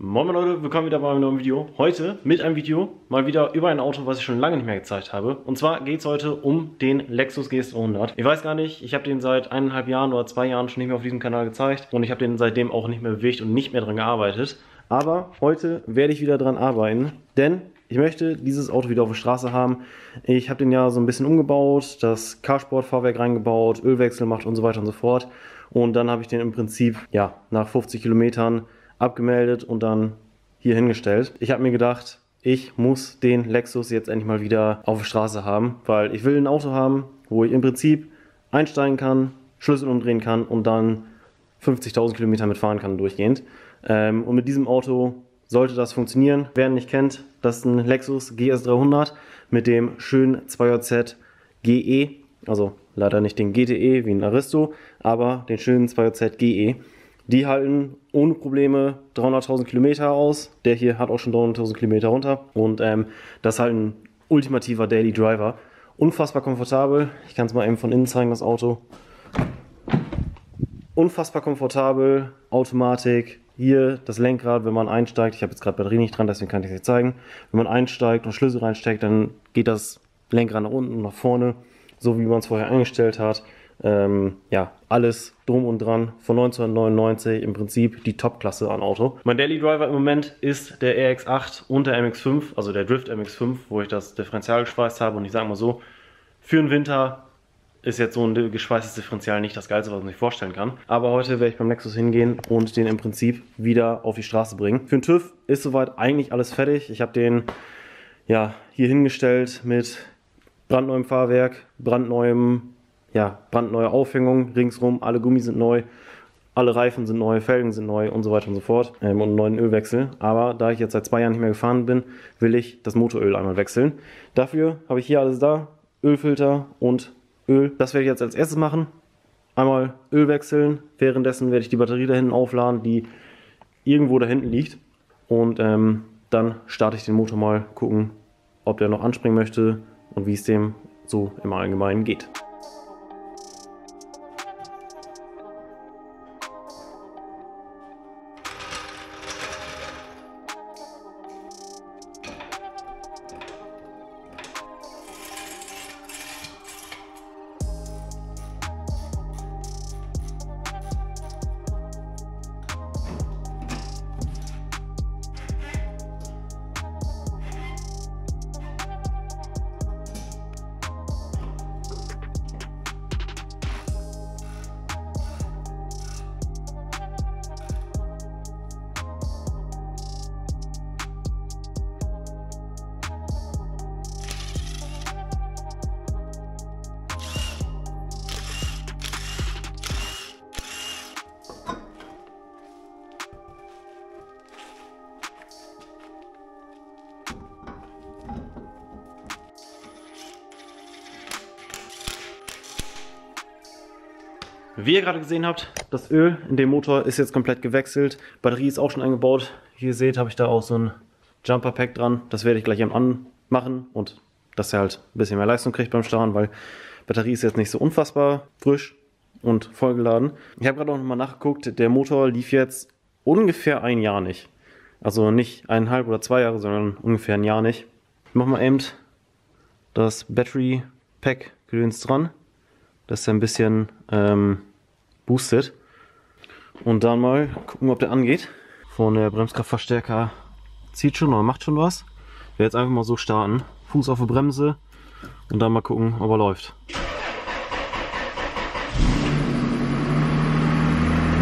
Moin Leute, willkommen wieder bei einem neuen Video. Heute mit einem Video mal wieder über ein Auto, was ich schon lange nicht mehr gezeigt habe. Und zwar geht es heute um den Lexus GS300. Ich weiß gar nicht, ich habe den seit 1,5 Jahren oder 2 Jahren schon nicht mehr auf diesem Kanal gezeigt. Und ich habe den seitdem auch nicht mehr bewegt und nicht mehr dran gearbeitet. Aber heute werde ich wieder dran arbeiten, denn ich möchte dieses Auto wieder auf der Straße haben. Ich habe den ja so ein bisschen umgebaut, das Carsport-Fahrwerk reingebaut, Ölwechsel gemacht und so weiter und so fort. Und dann habe ich den im Prinzip, ja, nach 50 Kilometern abgemeldet und dann hier hingestellt. Ich habe mir gedacht, ich muss den Lexus jetzt endlich mal wieder auf der Straße haben, weil ich will ein Auto haben, wo ich im Prinzip einsteigen kann, Schlüssel umdrehen kann und dann 50.000 Kilometer mitfahren kann durchgehend. Und mit diesem Auto sollte das funktionieren. Wer ihn nicht kennt, das ist ein Lexus GS300 mit dem schönen 2JZ GE, also leider nicht den GTE wie ein Aristo, aber den schönen 2JZ GE. Die halten ohne Probleme 300.000 Kilometer aus. Der hier hat auch schon 300.000 Kilometer runter. Und das ist halt ein ultimativer Daily Driver. Unfassbar komfortabel. Ich kann es mal eben von innen zeigen, das Auto. Unfassbar komfortabel. Automatik. Hier das Lenkrad, wenn man einsteigt. Ich habe jetzt gerade Batterie nicht dran, deswegen kann ich es nicht zeigen. Wenn man einsteigt und Schlüssel reinsteckt, dann geht das Lenkrad nach unten und nach vorne. So wie man es vorher eingestellt hat. Ja, alles drum und dran von 1999 im Prinzip die Top-Klasse an Auto. Mein Daily Driver im Moment ist der RX8 und der MX5, also der Drift MX5, wo ich das Differential geschweißt habe. Und ich sage mal so, für den Winter ist jetzt so ein geschweißtes Differential nicht das Geilste, was man sich vorstellen kann. Aber heute werde ich beim Lexus hingehen und den im Prinzip wieder auf die Straße bringen. Für den TÜV ist soweit eigentlich alles fertig. Ich habe den ja hier hingestellt mit brandneuem Fahrwerk, brandneue Aufhängung ringsrum, alle Gummis sind neu, alle Reifen sind neu, Felgen sind neu und so weiter und so fort und einen neuen Ölwechsel. Aber da ich jetzt seit 2 Jahren nicht mehr gefahren bin, will ich das Motoröl einmal wechseln. Dafür habe ich hier alles da, Ölfilter und Öl. Das werde ich jetzt als erstes machen. Einmal Öl wechseln, währenddessen werde ich die Batterie da hinten aufladen, die irgendwo da hinten liegt. Und dann starte ich den Motor mal, gucken, ob der noch anspringen möchte und wie es dem so im Allgemeinen geht. Wie ihr gerade gesehen habt, das Öl in dem Motor ist jetzt komplett gewechselt. Batterie ist auch schon eingebaut. Wie ihr seht, habe ich da auch so ein Jumper Pack dran. Das werde ich gleich anmachen und dass er halt ein bisschen mehr Leistung kriegt beim Starten, weil Batterie ist jetzt nicht so unfassbar frisch und vollgeladen. Ich habe gerade auch nochmal nachgeguckt, der Motor lief jetzt ungefähr 1 Jahr nicht. Also nicht 1,5 oder 2 Jahre, sondern ungefähr 1 Jahr nicht. Ich mache mal eben das Battery Pack gedöns dran, dass er ein bisschen boostet. Und dann mal gucken, ob der angeht. Von der Bremskraftverstärker zieht schon oder macht schon was. Ich werde jetzt einfach mal so starten. Fuß auf die Bremse und dann mal gucken, ob er läuft.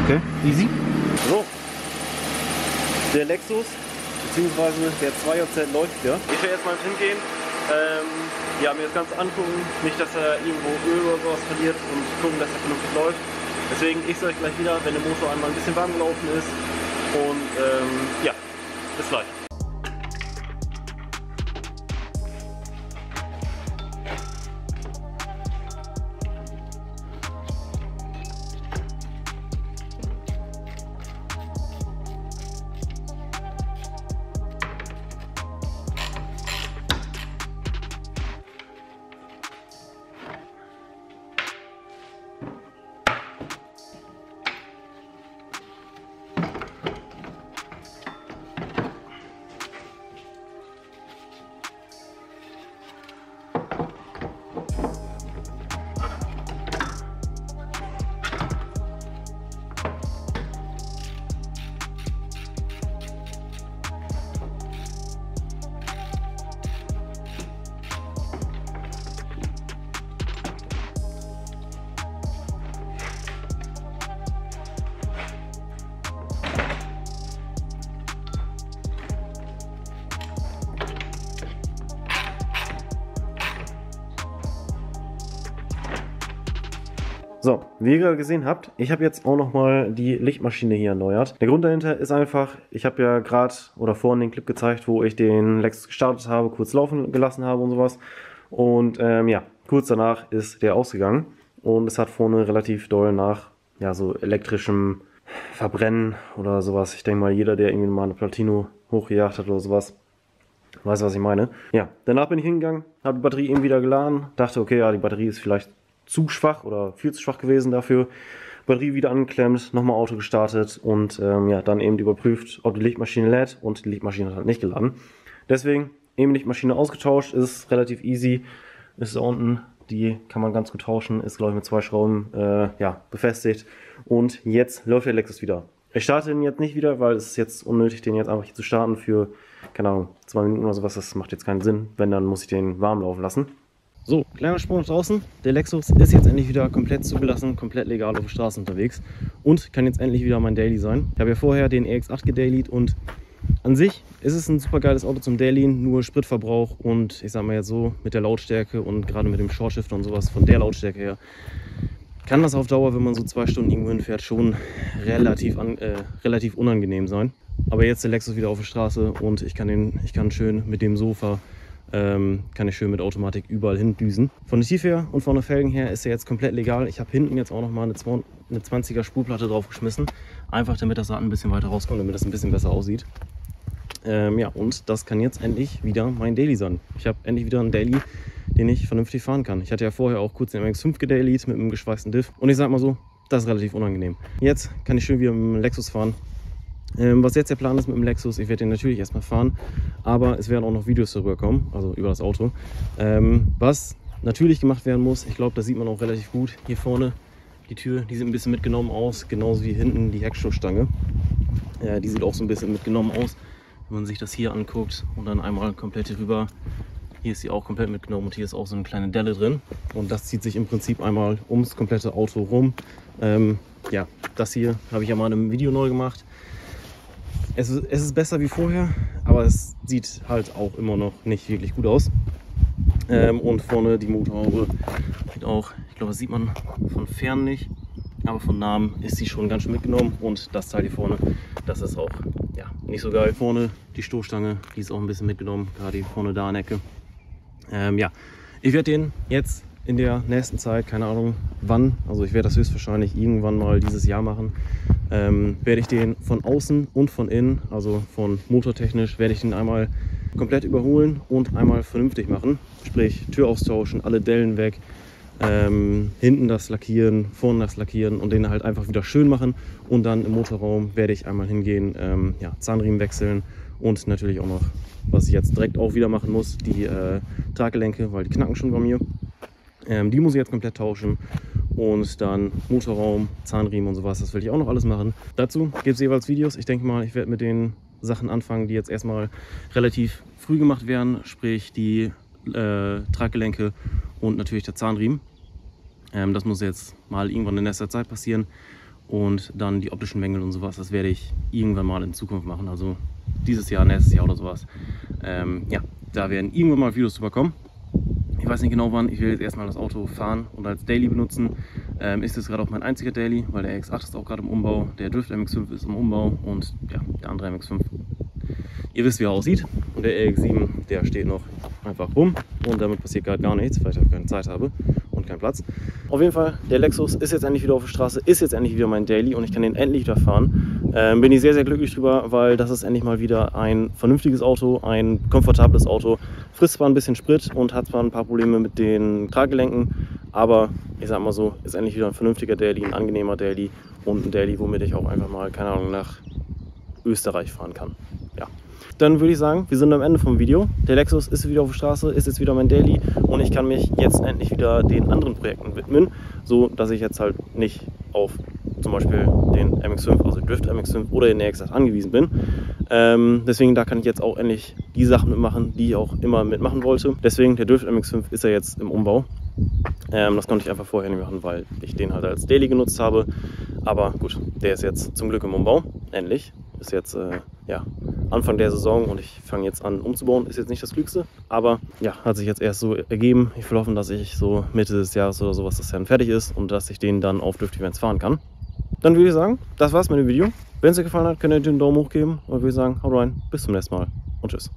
Okay, easy. So. Der Lexus, beziehungsweise der 2JZ läuft wieder. Ich werde jetzt mal hingehen. Ja, mir das Ganze angucken, nicht, dass er irgendwo Öl oder sowas verliert und gucken, dass er vernünftig läuft. Deswegen, ich sehe euch gleich wieder, wenn der Motor einmal ein bisschen warm gelaufen ist. Und ja, bis gleich. So, wie ihr gerade gesehen habt, ich habe jetzt auch nochmal die Lichtmaschine hier erneuert. Der Grund dahinter ist einfach, ich habe ja gerade oder vorhin den Clip gezeigt, wo ich den Lexus gestartet habe, kurz laufen gelassen habe und sowas. Und ja, kurz danach ist der ausgegangen und es hat vorne relativ doll nach ja, so elektrischem Verbrennen oder sowas. Ich denke mal, jeder, der irgendwie mal eine Platino hochgejagt hat oder sowas, weiß, was ich meine. Ja, danach bin ich hingegangen, habe die Batterie eben wieder geladen, dachte, okay, ja, die Batterie ist vielleicht zu schwach oder viel zu schwach gewesen dafür. Batterie wieder angeklemmt, nochmal Auto gestartet und ja, dann eben überprüft, ob die Lichtmaschine lädt, und die Lichtmaschine hat halt nicht geladen. Deswegen eben Lichtmaschine ausgetauscht, ist relativ easy, ist da unten, die kann man ganz gut tauschen, ist glaube ich mit 2 Schrauben ja, befestigt, und jetzt läuft der Lexus wieder. Ich starte den jetzt nicht wieder, weil es ist jetzt unnötig, den jetzt einfach hier zu starten für, keine Ahnung, 2 Minuten oder sowas, das macht jetzt keinen Sinn. Wenn, dann muss ich den warm laufen lassen. So, kleiner Sprung nach draußen. Der Lexus ist jetzt endlich wieder komplett zugelassen, komplett legal auf der Straße unterwegs und kann jetzt endlich wieder mein Daily sein. Ich habe ja vorher den EX8 gedailyt und an sich ist es ein super geiles Auto zum Dailyen, nur Spritverbrauch und ich sag mal jetzt so, mit der Lautstärke und gerade mit dem Shortshifter und sowas von der Lautstärke her, kann das auf Dauer, wenn man so 2 Stunden irgendwo hinfährt, schon relativ unangenehm sein. Aber jetzt der Lexus wieder auf der Straße und ich kann schön mit dem Sofa, kann ich schön mit Automatik überall hindüsen. Von der Tiefe her und von den Felgen her ist er jetzt komplett legal. Ich habe hinten jetzt auch noch mal eine 20er Spurplatte drauf geschmissen, einfach damit das Rad ein bisschen weiter rauskommt, damit das ein bisschen besser aussieht. Ja, und das kann jetzt endlich wieder mein Daily sein. Ich habe endlich wieder einen Daily, den ich vernünftig fahren kann. Ich hatte ja vorher auch kurz den MX5 gedailyt mit einem geschweißten Diff und ich sag mal so, das ist relativ unangenehm. Jetzt kann ich schön wieder mit dem Lexus fahren. Was jetzt der Plan ist mit dem Lexus, ich werde den natürlich erstmal fahren, aber es werden auch noch Videos darüber kommen, also über das Auto. Was natürlich gemacht werden muss, ich glaube, das sieht man auch relativ gut hier vorne, die Tür, die sieht ein bisschen mitgenommen aus, genauso wie hinten die Heckstoßstange. Die sieht auch so ein bisschen mitgenommen aus, wenn man sich das hier anguckt und dann einmal komplett hier rüber. Hier ist sie auch komplett mitgenommen und hier ist auch so eine kleine Delle drin. Und das zieht sich im Prinzip einmal ums komplette Auto rum. Ja, das hier habe ich ja mal in einem Video neu gemacht. Es ist besser wie vorher, aber es sieht halt auch immer noch nicht wirklich gut aus. Und vorne die Motorhaube sieht auch, ich glaube, das sieht man von fern nicht, aber von nahem ist sie schon ganz schön mitgenommen. Und das Teil hier vorne, das ist auch ja, nicht so geil. Vorne die Stoßstange, die ist auch ein bisschen mitgenommen, gerade hier vorne da in der Ecke. Ja, ich werde den jetzt in der nächsten Zeit, keine Ahnung wann, also ich werde das höchstwahrscheinlich irgendwann mal dieses Jahr machen, werde ich den von außen und von innen, also von motortechnisch, werde ich den einmal komplett überholen und einmal vernünftig machen. Sprich, Tür austauschen, alle Dellen weg, hinten das lackieren, vorne das lackieren und den halt einfach wieder schön machen. Und dann im Motorraum werde ich einmal hingehen, ja, Zahnriemen wechseln und natürlich auch noch, was ich jetzt direkt auch wieder machen muss, die Traggelenke, weil die knacken schon bei mir. Die muss ich jetzt komplett tauschen und dann Motorraum, Zahnriemen und sowas, das will ich auch noch alles machen. Dazu gibt es jeweils Videos. Ich denke mal, ich werde mit den Sachen anfangen, die jetzt erstmal relativ früh gemacht werden, sprich die Traggelenke und natürlich der Zahnriemen. Das muss jetzt mal irgendwann in nächster Zeit passieren und dann die optischen Mängel und sowas, das werde ich irgendwann mal in Zukunft machen, also dieses Jahr, nächstes Jahr oder sowas. Ja, da werden irgendwann mal Videos drüber kommen. Ich weiß nicht genau wann, ich will jetzt erstmal das Auto fahren und als Daily benutzen. Ist jetzt gerade auch mein einziger Daily, weil der EX8 ist auch gerade im Umbau, der Drift MX5 ist im Umbau und ja, der andere MX5. Ihr wisst, wie er aussieht. Und der EX7, der steht noch einfach rum und damit passiert gerade gar nichts, weil ich keine Zeit habe und keinen Platz. Auf jeden Fall, der Lexus ist jetzt endlich wieder auf der Straße, ist jetzt endlich wieder mein Daily und ich kann den endlich wieder fahren. Bin ich sehr, sehr glücklich drüber, weil das ist endlich mal wieder ein vernünftiges Auto, ein komfortables Auto. Frisst zwar ein bisschen Sprit und hat zwar ein paar Probleme mit den Traggelenken, aber ich sag mal so, ist endlich wieder ein vernünftiger Daily, ein angenehmer Daily und ein Daily, womit ich auch einfach mal, keine Ahnung, nach Österreich fahren kann. Ja. Dann würde ich sagen, wir sind am Ende vom Video. Der Lexus ist wieder auf der Straße, ist jetzt wieder mein Daily und ich kann mich jetzt endlich wieder den anderen Projekten widmen, so dass ich jetzt halt nicht auf zum Beispiel den MX5, also Drift MX5 oder den EX8 angewiesen bin. Deswegen da kann ich jetzt auch endlich die Sachen mitmachen, die ich auch immer mitmachen wollte. Deswegen, der Drift MX5 ist ja jetzt im Umbau. Das konnte ich einfach vorher nicht machen, weil ich den halt als Daily genutzt habe. Aber gut, der ist jetzt zum Glück im Umbau, endlich. Ist jetzt ja, Anfang der Saison und ich fange jetzt an umzubauen. Ist jetzt nicht das Klügste, aber ja, hat sich jetzt erst so ergeben. Ich will hoffen, dass ich so Mitte des Jahres oder sowas das dann fertig ist und dass ich den dann auf Drift-Events fahren kann. Dann würde ich sagen, das war's mit dem Video. Wenn es dir gefallen hat, könnt ihr einen Daumen hoch geben und würde ich sagen, haut rein, bis zum nächsten Mal und tschüss.